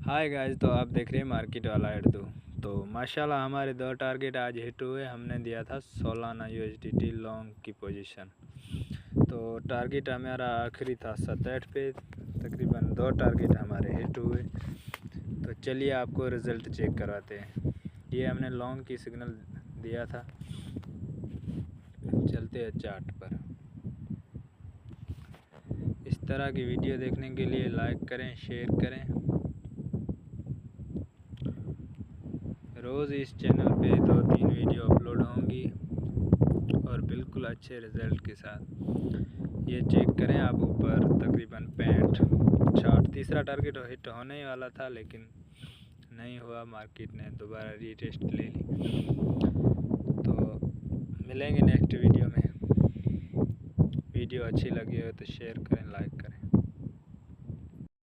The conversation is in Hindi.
हाय गाइस, तो आप देख रहे हैं मार्केट वाला ऐड दो। तो माशाल्लाह हमारे दो टारगेट आज हिट हुए। हमने दिया था 16 आना यूएसडीटी लॉन्ग की पोजीशन। तो टारगेट हमारा आखिरी था 67 पे। तकरीबन दो टारगेट हमारे हिट हुए। तो चलिए आपको रिज़ल्ट चेक करवाते हैं। ये हमने लॉन्ग की सिग्नल दिया था। चलते हैं चार्ट पर। इस तरह की वीडियो देखने के लिए लाइक करें, शेयर करें। रोज़ इस चैनल पे 2-3 वीडियो अपलोड होंगी और बिल्कुल अच्छे रिज़ल्ट के साथ। ये चेक करें आप ऊपर तकरीबन 65 तीसरा टारगेट हिट होने ही वाला था, लेकिन नहीं हुआ। मार्केट ने दोबारा रीटेस्ट ले ली। तो मिलेंगे नेक्स्ट वीडियो में। वीडियो अच्छी लगी हो तो शेयर करें, लाइक करें।